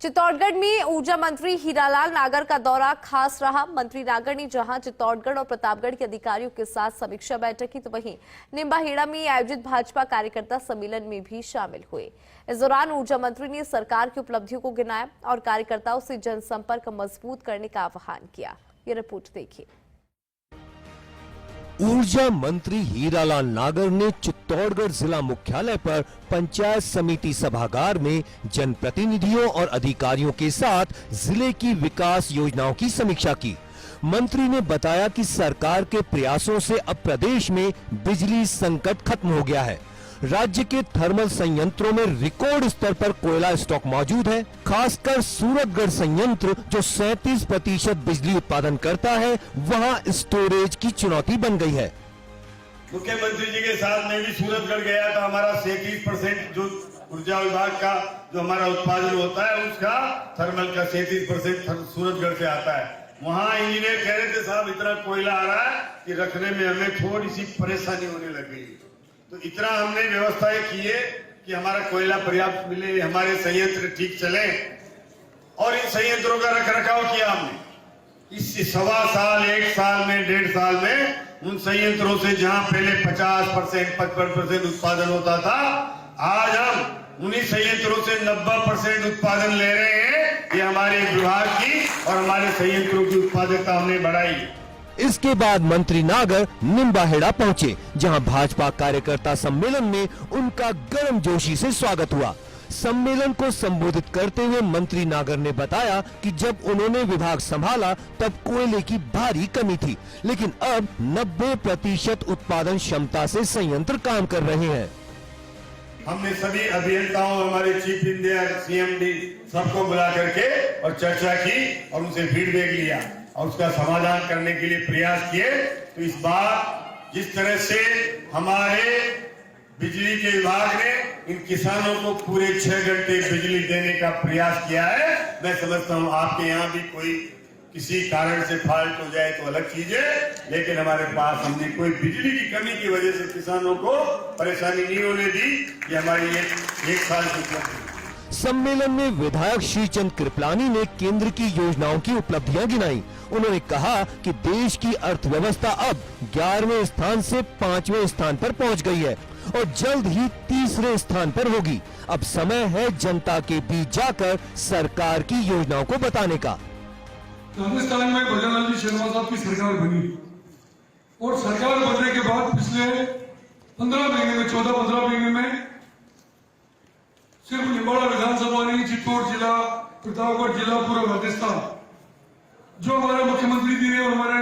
चित्तौड़गढ़ में ऊर्जा मंत्री हीरालाल नागर का दौरा खास रहा। मंत्री नागर ने जहां चित्तौड़गढ़ और प्रतापगढ़ के अधिकारियों के साथ समीक्षा बैठक की, तो वहीं निम्बाहेड़ा में आयोजित भाजपा कार्यकर्ता सम्मेलन में भी शामिल हुए। इस दौरान ऊर्जा मंत्री ने सरकार की उपलब्धियों को गिनाया और कार्यकर्ताओं से जनसंपर्क मजबूत करने का आह्वान किया। ये रिपोर्ट देखिए। ऊर्जा मंत्री हीरालाल नागर ने चित्तौड़गढ़ जिला मुख्यालय पर पंचायत समिति सभागार में जनप्रतिनिधियों और अधिकारियों के साथ जिले की विकास योजनाओं की समीक्षा की। मंत्री ने बताया कि सरकार के प्रयासों से अब प्रदेश में बिजली संकट खत्म हो गया है। राज्य के थर्मल संयंत्रों में रिकॉर्ड स्तर पर कोयला स्टॉक मौजूद है। खासकर सूरतगढ़ संयंत्र जो 37% बिजली उत्पादन करता है, वहां स्टोरेज की चुनौती बन गई है। मुख्यमंत्री जी के साथ मैं भी सूरतगढ़ गया था। हमारा 37% जो ऊर्जा विभाग का जो हमारा उत्पादन होता है, उसका थर्मल का 37% सूरतगढ़ से आता है। वहाँ इंजीनियर कह रहे थे, साहब इतना कोयला आ रहा है कि रखने में हमें थोड़ी सी परेशानी होने लग गई। तो इतना हमने व्यवस्थाएं की है कि हमारा कोयला पर्याप्त मिले, हमारे संयंत्र ठीक चले, और इन संयंत्रों का रखरखाव किया हमने। इस सवा साल, एक साल में, 1.5 साल में उन संयंत्रों से जहां पहले 50%, 55% उत्पादन होता था, आज हम उन्हीं संयंत्रों से 90% उत्पादन ले रहे हैं। ये हमारे विभाग की और हमारे संयंत्रों की उत्पादकता हमने बढ़ाई। इसके बाद मंत्री नागर निम्बाहेड़ा पहुंचे, जहां भाजपा कार्यकर्ता सम्मेलन में उनका गर्मजोशी से स्वागत हुआ। सम्मेलन को संबोधित करते हुए मंत्री नागर ने बताया कि जब उन्होंने विभाग संभाला तब कोयले की भारी कमी थी, लेकिन अब 90% उत्पादन क्षमता से संयंत्र काम कर रहे हैं। हमने सभी अभियंताओं, हमारे चीफ इंजीनियर, सीएमडी सबको बुला करके और चर्चा की और उनसे फीडबैक लिया और उसका समाधान करने के लिए प्रयास किए। तो इस बार जिस तरह से हमारे बिजली के विभाग ने इन किसानों को पूरे 6 घंटे बिजली देने का प्रयास किया है, मैं समझता हूं आपके यहाँ भी कोई किसी कारण से फॉल्ट हो जाए तो अलग चीज है, लेकिन हमारे पास हमने कोई बिजली की कमी की वजह से किसानों को परेशानी नहीं होने दी। ये हमारी एक साल की उपलब्धि। सम्मेलन में विधायक श्रीचंद कृपलानी ने केंद्र की योजनाओं की उपलब्धियां गिनाई। उन्होंने कहा कि देश की अर्थव्यवस्था अब 11वें स्थान से 5वें स्थान पर पहुंच गई है और जल्द ही 3रे स्थान पर होगी। अब समय है जनता के बीच जाकर सरकार की योजनाओं को बताने का। राजस्थान में भजनलाल जी शर्मा साहब की सरकार बनी और सरकार बनने के बाद पिछले 15 महीने में, 14-15 महीने में सिर्फ निम्बाड़ा विधानसभा नहीं, चित्तौड़ जिला, प्रतापगढ़ जिला, पूरा राजस्थान, जो हमारे मुख्यमंत्री जी ने और हमारे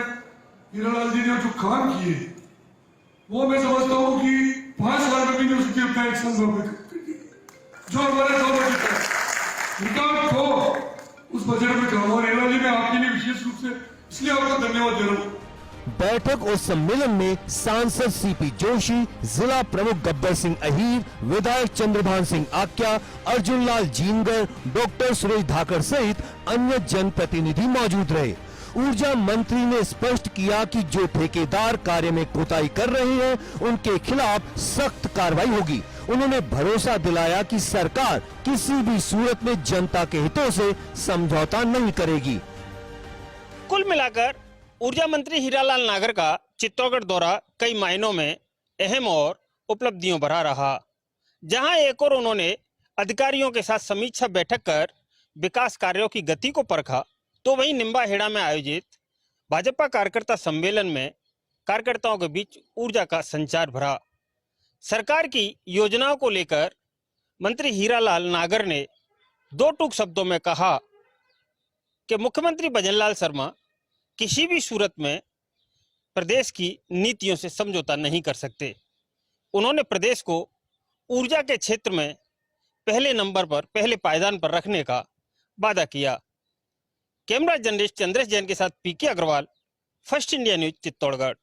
हीरालाल जी ने जो काम किए, वो मैं समझता हूँ कि 5 साल में भी नहीं उसकी अपना एक संभव जो हमारे रिकॉर्ड हो उस बजट में काम। और हीरालाल जी मैं आपके लिए विशेष रूप से इसलिए आपको धन्यवाद दे रहा हूँ। बैठक और सम्मेलन में सांसद सीपी जोशी, जिला प्रमुख गब्बर सिंह अहीर, विधायक चंद्रभान सिंह आक्या, अर्जुन लाल जीनगर, डॉक्टर सुरेश धाकड़ सहित अन्य जनप्रतिनिधि मौजूद रहे। ऊर्जा मंत्री ने स्पष्ट किया कि जो ठेकेदार कार्य में कोताही कर रहे हैं, उनके खिलाफ सख्त कार्रवाई होगी। उन्होंने भरोसा दिलाया कि सरकार किसी भी सूरत में जनता के हितों से समझौता नहीं करेगी। कुल मिलाकर ऊर्जा मंत्री हीरालाल नागर का चित्तौड़गढ़ दौरा कई मायनों में अहम और उपलब्धियों भरा रहा। जहां एक और उन्होंने अधिकारियों के साथ समीक्षा बैठक कर विकास कार्यों की गति को परखा, तो वहीं निम्बाहेड़ा में आयोजित भाजपा कार्यकर्ता सम्मेलन में कार्यकर्ताओं के बीच ऊर्जा का संचार भरा। सरकार की योजनाओं को लेकर मंत्री हीरालाल नागर ने 2 टूक शब्दों में कहा कि मुख्यमंत्री भजनलाल शर्मा किसी भी सूरत में प्रदेश की नीतियों से समझौता नहीं कर सकते। उन्होंने प्रदेश को ऊर्जा के क्षेत्र में पहले नंबर पर, पहले पायदान पर रखने का वादा किया। कैमरा जर्नलिस्ट चंद्रेश जैन के साथ PK Agarwal, first India news, Chittorgarh.